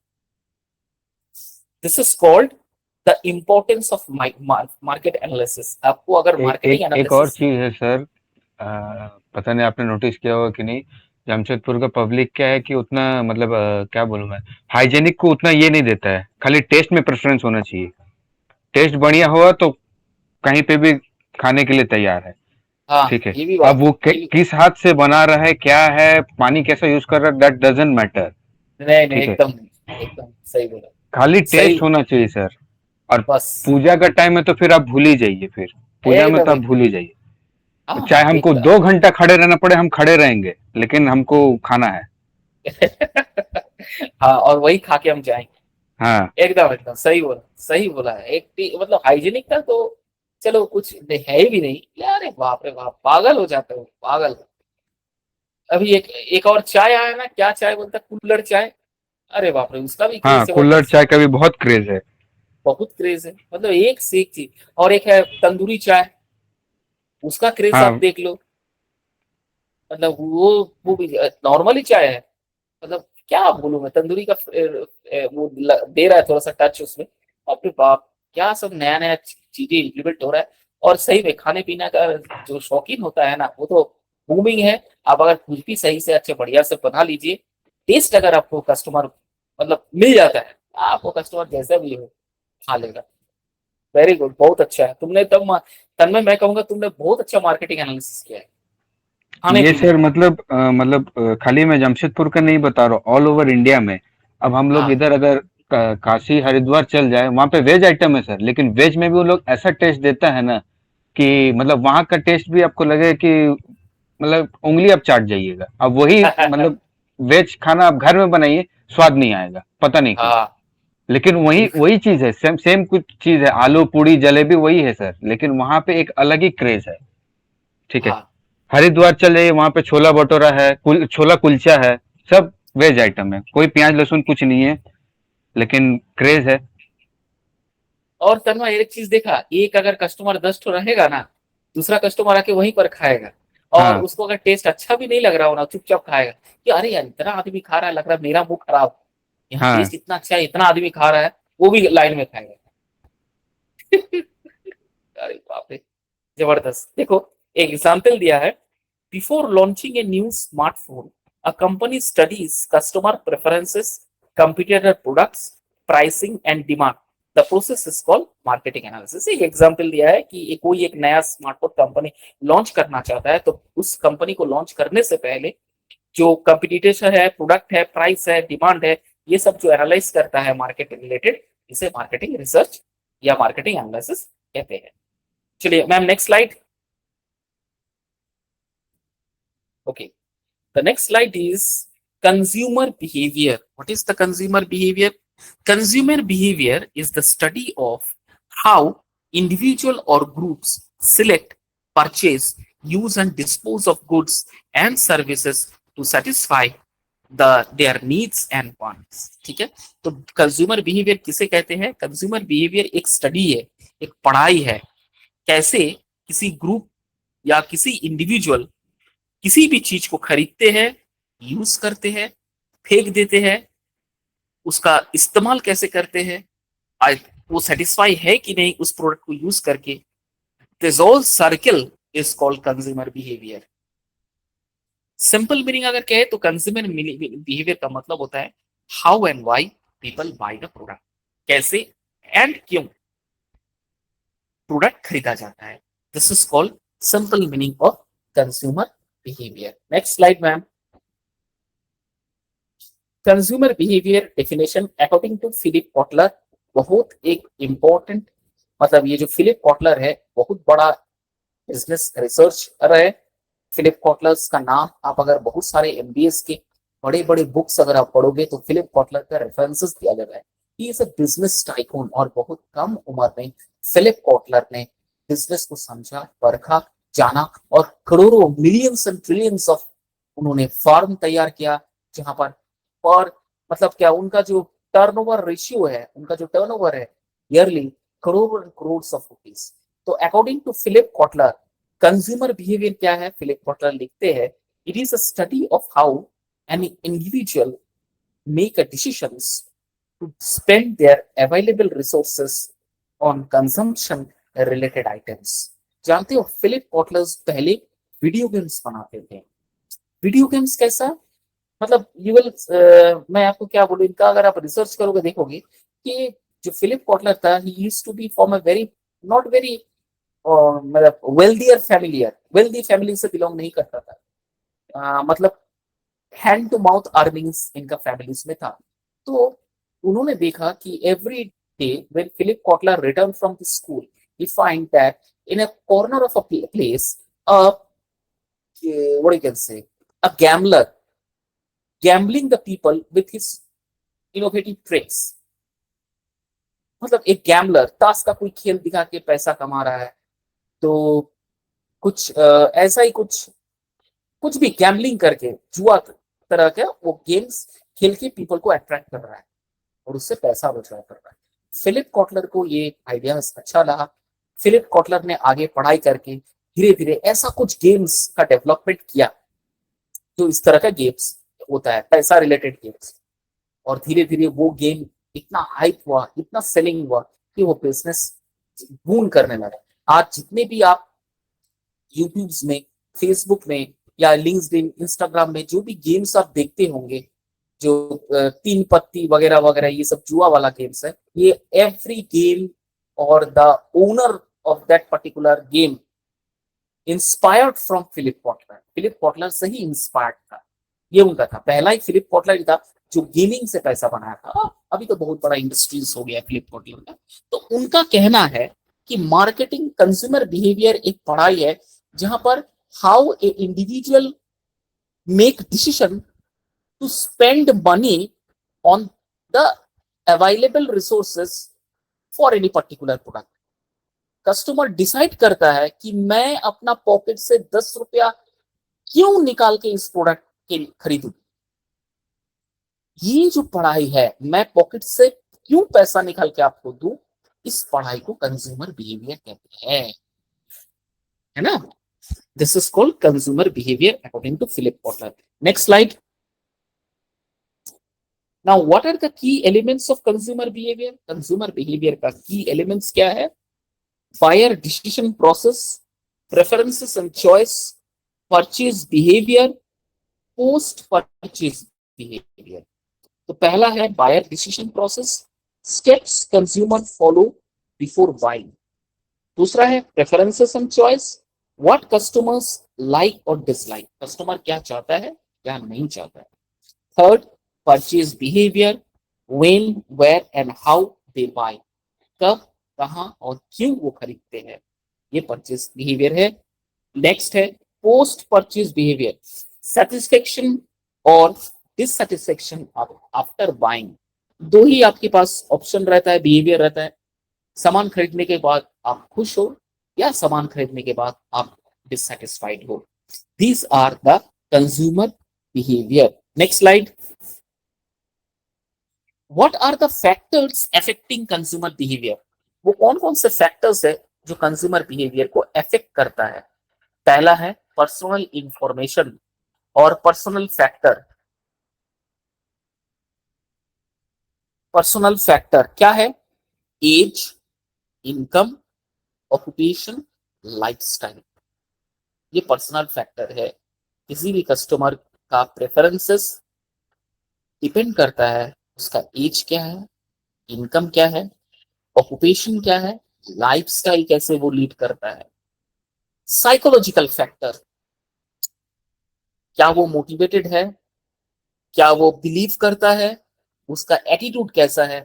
This is called the importance of market analysis. आपको अगर मार्केटिंग एक और एनालिसिस, चीज है सर, पता नहीं आपने नोटिस किया होगा कि नहीं, जमशेदपुर का पब्लिक क्या है कि उतना मतलब क्या बोलूं मैं, हाइजेनिक को उतना ये नहीं देता है, खाली टेस्ट में प्रेफरेंस होना चाहिए। टेस्ट बढ़िया हुआ तो कहीं पे भी खाने के लिए तैयार है। हाँ ठीक है। ये भी अब बात, वो ये भी, किस हाथ से बना रहा है, क्या है, पानी कैसा यूज कर रहा है, दैट डजंट मैटर। नहीं नहीं, ठीक है। एकदम नहीं, एकदम सही बोला, खाली सही, टेस्ट होना चाहिए सर। और बस पूजा का टाइम है तो फिर आप भूल ही जाइए, फिर पूजा में एकदम तो आप भूल एकदम। ही जाइए। हाँ चाहे हाँ हमको एकदम। 2 घंटा खड़े रहना पड़े, हम खड़े रहेंगे, लेकिन हमको खाना है। हाँ, और वही खा के हम जाएंगे। हाँ। एकदम एकदम सही बोला, सही बोला है। एक मतलब हाइजीनिक का तो चलो कुछ है ही भी नहीं। अरे बाप रे बाप, पागल हो जाते हो, पागल। अभी एक एक और चाय आया ना, क्या चाय बोलता है, कुल्हड़ चाय। अरे बाप रे, उसका भी क्रेज हाँ, कुल्हड़ जबरदस्त है। चाय का भी बहुत क्रेज है। बहुत क्रेज है, मतलब एक से एक चीज। और एक है तंदूरी चाय, उसका क्रेज आप हाँ देख लो। मतलब वो भी नॉर्मली चाय है। मतलब क्या बोलूं मैं, तंदूरी का वो दे रहा है थोड़ा सा टच उसमें। बाप रे बाप, क्या सब नया नया चीजें इम्प्लीमेंट हो रहा है। और सही में खाने पीने का जो शौकीन होता है ना, वो तो बूमिंग है। आप अगर कुछ भी सही से अच्छे बढ़िया से बना लीजिए, टेस्ट अगर आपको कस्टमर मतलब मिल जाता है, आपको कस्टमर जैसा भी हो खा लेगा। वेरी गुड, बहुत अच्छा है तुमने तब तन्मय, मैं कहूंगा तुमने बहुत अच्छा मार्केटिंग एनालिसिस किया है खाने ये पीने सर का। मतलब खाली मैं जमशेदपुर का नहीं बता रहा हूँ, ऑल ओवर इंडिया में। अब हम लोग हाँ इधर अगर काशी हरिद्वार चल जाए, वहाँ पे वेज आइटम है सर, लेकिन वेज में भी वो लोग ऐसा टेस्ट देता है ना कि मतलब वहाँ का टेस्ट भी आपको लगे कि मतलब उंगली आप चाट जाइएगा। अब वही मतलब वेज खाना आप घर में बनाइए, स्वाद नहीं आएगा, पता नहीं क्यों। हाँ लेकिन वही वही चीज है, सेम सेम कुछ चीज है, आलू पूड़ी जलेबी वही है सर, लेकिन वहां पे एक अलग ही क्रेज है। ठीक है। हाँ हरिद्वार चले जाइए, वहां पे छोला भटूरा है, छोला कुलचा है, सब वेज आइटम है, कोई प्याज लहसुन कुछ नहीं है, लेकिन क्रेज है। और तन्मय एक चीज देखा, एक अगर कस्टमर 10 ठो रहेगा ना, दूसरा कस्टमर आके वहीं पर खाएगा। और हाँ उसको अगर टेस्ट अच्छा भी नहीं लग रहा हो ना, चुपचाप खाएगा कि अरे यार इतना आदमी खा रहा है, लग रहा है मेरा मुंह खराब, यहाँ हाँ। टेस्ट इतना अच्छा है, इतना आदमी खा रहा है, वो भी लाइन में खाएगा। अरे बाप रे, जबरदस्त। देखो एक एग्जाम्पल दिया है, before launching a new smartphone, a company studies customer preferences, competitor products, pricing and demand. The process is called marketing analysis. एक एग्जांपल दिया है कि कोई एक नया स्मार्टफोन कंपनी लॉन्च करना चाहता है, तो उस कंपनी को लॉन्च करने से पहले जो कंपटीशन है, प्रोडक्ट है, प्राइस है, डिमांड है, ये सब जो एनालाइज करता है मार्केट रिलेटेड, इसे मार्केटिंग रिसर्च या मार्केटिंग एनालिसिस कहते हैं। चलिए ma'am next slide. Okay, the next slide is consumer behavior. What is the consumer behavior? Consumer behavior is the study of how individual or groups select, purchase, use and dispose of goods and services to satisfy their needs and wants. ठीक है, तो कंज्यूमर बिहेवियर किसे कहते हैं? कंज्यूमर बिहेवियर एक स्टडी है, एक पढ़ाई है, कैसे किसी ग्रुप या किसी इंडिविजुअल किसी भी चीज को खरीदते हैं, यूज करते हैं, फेंक देते हैं, उसका इस्तेमाल कैसे करते हैं, वो सेटिस्फाई है कि नहीं उस प्रोडक्ट को यूज करके। This all circle is called consumer behaviour. Simple meaning अगर कहे तो कंज्यूमर बिहेवियर का मतलब होता है how and why people by the product, कैसे एंड क्यों प्रोडक्ट खरीदा जाता है। This is called simple meaning of consumer behavior. Next slide ma'am. Consumer behavior definition according to Philip Kotler, बहुत एक important, मतलब ये जो फिलिप कॉटलर है बहुत बड़ा बिजनेस रिसर्चर है। फिलिप कॉटलर्स का नाम आप अगर बहुत सारे एमबीएस के बड़े बड़े बुक्स अगर आप पढ़ोगे तो फिलिप कॉटलर का रेफरेंसेस दिया गया है। He is a business tycoon, और बहुत कम उम्र में फिलिप कॉटलर ने बिजनेस को समझा, परखा, जाना और करोड़ों मिलियंस एंड ट्रिलियंस ऑफ उन्होंने फॉर्म तैयार किया, जहां पर मतलब क्या उनका जो टर्नओवर रेशियो है, उनका जो टर्नओवर है yearly crore crore of rupees. तो according to Philip Kotler consumer behaviour क्या है? फिलिप कॉटलर लिखते हैं it is a study of how an individual make a decisions to spend their available resources on consumption related items. जानते हो फिलिप कॉटलर पहले वीडियो गेम्स बनाते थे। वीडियो गेम्स कैसा, मतलब यू विल मैं आपको क्या बोलूं, इनका अगर आप रिसर्च करोगे देखोगे कि जो फिलिप कॉटलर था he used to be from a very not very मतलब वेल्दी फैमिली से बिलोंग नहीं करता था। मतलब हैंड टू माउथ अर्निंग्स इनका फैमिलीज में था। तो उन्होंने देखा कि every day when Philip Kotler return from the school he find that in a corner of a place what you can say a gambler gambling the people with his innovative tricks। मतलब एक गैम्बलर ताश का कोई खेल दिखा के पैसा कमा रहा है, तो कुछ ऐसा ही कुछ भी गैम्बलिंग करके जुआ तरह का वो गेम्स खेल के पीपल को अट्रैक्ट कर रहा है और उससे पैसा रोजगार कर रहा है। फिलिप कॉटलर को ये आइडिया अच्छा लगा। फिलिप कॉटलर ने आगे पढ़ाई करके धीरे धीरे ऐसा कुछ गेम्स का डेवलपमेंट किया जो इस तरह का गेम्स होता है, पैसा रिलेटेड गेम्स, और धीरे धीरे वो गेम इतना हाइप हुआ, इतना सेलिंग हुआ कि वो बिजनेस बूम करने लगा। आज जितने भी आप यूट्यूब में, फेसबुक में या लिंक्डइन, इंस्टाग्राम में जो भी गेम्स आप देखते होंगे, जो 3 पत्ती वगैरह वगैरह ये सब जुआ वाला गेम्स है, ये एवरी गेम और the owner of that particular game inspired from Philip Kotler. Philip Kotler से ही इंस्पायर्ड था, ये उनका था। पहला ही फिलिप कॉटलर ही था जो गेमिंग से पैसा बनाया था। अभी तो बहुत बड़ा इंडस्ट्रीज हो गया फिलिप कॉटलर का। तो उनका कहना है कि मार्केटिंग कंज्यूमर बिहेवियर एक पढ़ाई है जहां पर how a individual make decision to spend money on the available resources for any particular product. Customer decide करता है कि मैं अपना पॉकेट से 10 रुपया क्यों निकाल के इस प्रोडक्ट के खरीदूं। ये जो पढ़ाई है, मैं पॉकेट से क्यों पैसा निकाल के आपको दूं, इस पढ़ाई को कंज्यूमर बिहेवियर कहते हैं, है ना। This is called consumer behaviour according to Philip Kotler. Next slide. Now what are the key elements of consumer behaviour? Consumer behaviour का की एलिमेंट्स क्या है? buyer decision process, preferences and choice, purchase behavior, post purchase behavior। तो पहला है buyer decision process, steps consumer follow before buying. दूसरा है preferences and choice, what customers like और डिसलाइक, कस्टमर क्या चाहता है क्या नहीं चाहता है। Third, purchase behaviour, when where and how they buy, कब कहां और क्यों वो खरीदते हैं, ये परचेज बिहेवियर है। नेक्स्ट है पोस्ट परचेज बिहेवियर, सेटिस्फेक्शन और डिससेटिस्फेक्शन आफ्टर बाइंग। दो ही आपके पास ऑप्शन रहता है, बिहेवियर रहता है, सामान खरीदने के बाद आप खुश हो या सामान खरीदने के बाद आप डिससेटिस्फाइड हो। These are the consumer behaviour. Next slide, what are the factors affecting consumer behaviour, वो कौन कौन से फैक्टर्स है जो कंज्यूमर बिहेवियर को अफेक्ट करता है। पहला है पर्सनल इंफॉर्मेशन और पर्सनल फैक्टर। पर्सनल फैक्टर क्या है, एज, इनकम, ऑक्यूपेशन, लाइफस्टाइल, ये पर्सनल फैक्टर है। किसी भी कस्टमर का प्रेफरेंसेस डिपेंड करता है उसका एज क्या है, इनकम क्या है, ऑक्यूपेशन क्या है, लाइफस्टाइल कैसे वो लीड करता है। साइकोलॉजिकल फैक्टर, क्या वो मोटिवेटेड है, क्या वो बिलीव करता है, उसका एटीट्यूड कैसा है,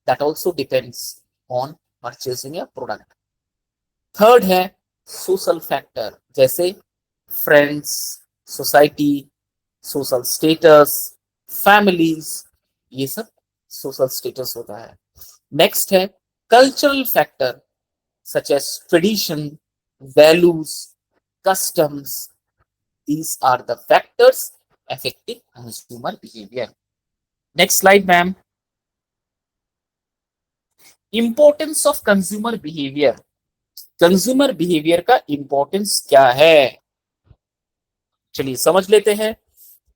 that also depends on purchasing a product. Third है सोशल फैक्टर, जैसे friends, society, social status, families, ये सब सोशल स्टेटस होता है। नेक्स्ट है cultural factor such as tradition, values, customs, these are the factors affecting consumer behavior. Next slide ma'am, importance of consumer behavior, consumer behaviour का इंपॉर्टेंस क्या है, चलिए समझ लेते हैं।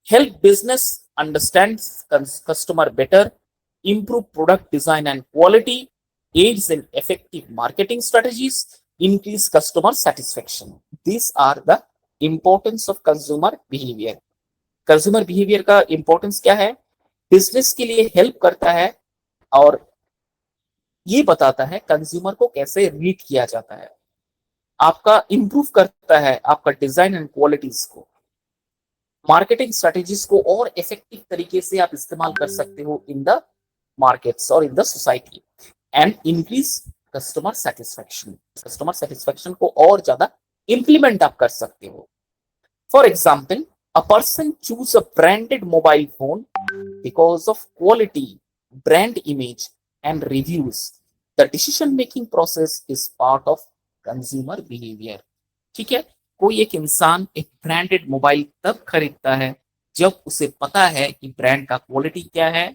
Help business understand customer better, improve product design and quality, aids in effective marketing strategies, increase customer satisfaction. These are the importance of consumer behavior. Consumer behaviour का इंपॉर्टेंस क्या है, बिजनेस के लिए हेल्प करता है और ये बताता है कंज्यूमर को कैसे रीड किया जाता है, आपका इंप्रूव करता है आपका डिजाइन एंड क्वालिटीज को, मार्केटिंग स्ट्रेटेजीज को और इफेक्टिव तरीके से आप इस्तेमाल कर सकते हो इन द मार्केट्स और in the society, and increase customer satisfaction, customer satisfaction को और ज्यादा इंप्लीमेंट आप कर सकते हो। For example, a person choose a branded mobile phone because of quality, brand image and reviews. The decision making process is part of consumer behavior. ठीक है, कोई एक इंसान एक ब्रांडेड मोबाइल तब खरीदता है जब उसे पता है कि ब्रांड का क्वालिटी क्या है,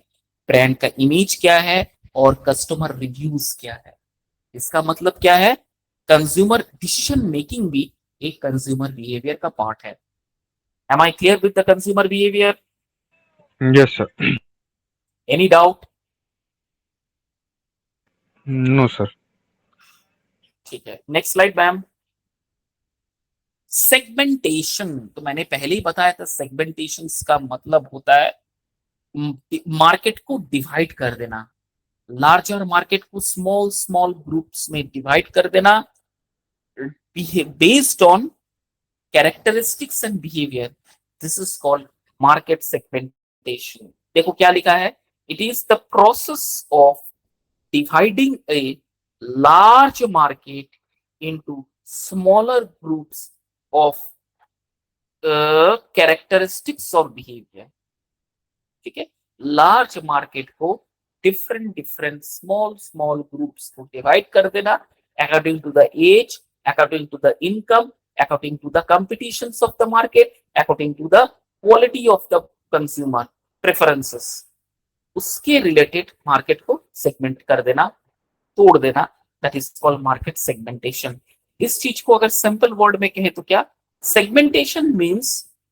ब्रांड का इमेज क्या है और कस्टमर रिव्यूज क्या है। इसका मतलब क्या है, कंज्यूमर डिसीजन मेकिंग भी एक कंज्यूमर बिहेवियर का पार्ट है। Am I clear with the consumer behavior? Yes, sir. Any doubt? No, sir. ठीक है, नेक्स्ट स्लाइड मैम। सेगमेंटेशन, तो मैंने पहले ही बताया था सेगमेंटेशन का मतलब होता है मार्केट को डिवाइड कर देना, लार्जर मार्केट को स्मॉल स्मॉल ग्रुप्स में डिवाइड कर देना based on characteristics and behaviour. This is called market segmentation. देखो क्या लिखा है, it is the process of dividing a large market into smaller groups of characteristics or behavior। ठीक है, लार्ज मार्केट को different different small small groups को डिवाइड कर देना according to the age, according to the income, according to the competitions of the market, according to the quality of the consumer preferences, उसके रिलेटेड मार्केट को सेगमेंट कर देना, तोड़ देना, that is called market segmentation. इस चीज को अगर सिंपल वर्ड में कहें तो क्या, segmentation means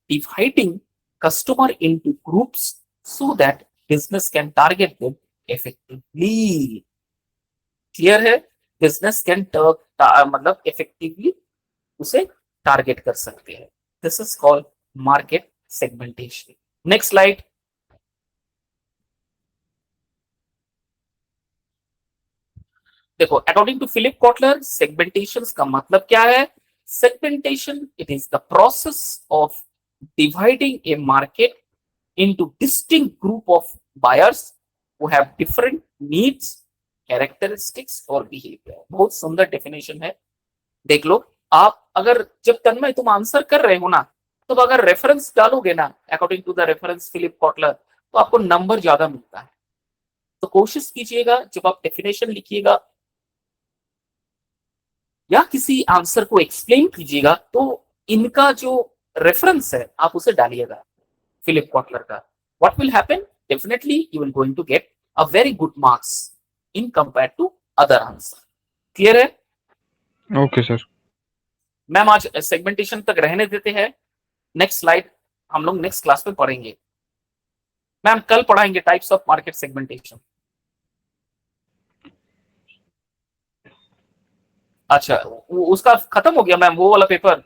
dividing customer into groups so that business can target them effectively. Clear है, बिजनेस कैन मतलब इफेक्टिवली उसे टारगेट कर सकते हैं। This is called market segmentation. Next slide. देखो, according to Philip Kotler segmentation का मतलब क्या है? Segmentation it is the process of dividing a market into distinct group of buyers who have different needs, characteristics और behavior। बहुत सुंदर डेफिनेशन है, देख लो। आप अगर जब तन्मय तुम आंसर कर रहे हो ना, तो अगर रेफरेंस डालोगे ना according to the reference Philip Kotler, तो आपको नंबर ज्यादा मिलता है। तो कोशिश कीजिएगा जब आप डेफिनेशन लिखिएगा या किसी आंसर को एक्सप्लेन कीजिएगा, तो इनका जो रेफरेंस है आप उसे डालिएगा फिलिप कॉटलर का। What will happen? Definitely you will going to get a very good marks in compare to other answer. Clear है? Okay sir. मैम आज सेगमेंटेशन तक रहने देते हैं, नेक्स्ट स्लाइड हम लोग नेक्स्ट क्लास में पढ़ेंगे। मैम कल पढ़ाएंगे टाइप्स ऑफ मार्केट सेगमेंटेशन। अच्छा, उसका खत्म हो गया मैम वो वाला पेपर?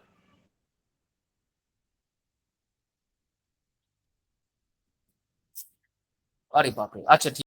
अरे बाप रे, अच्छा ठीक।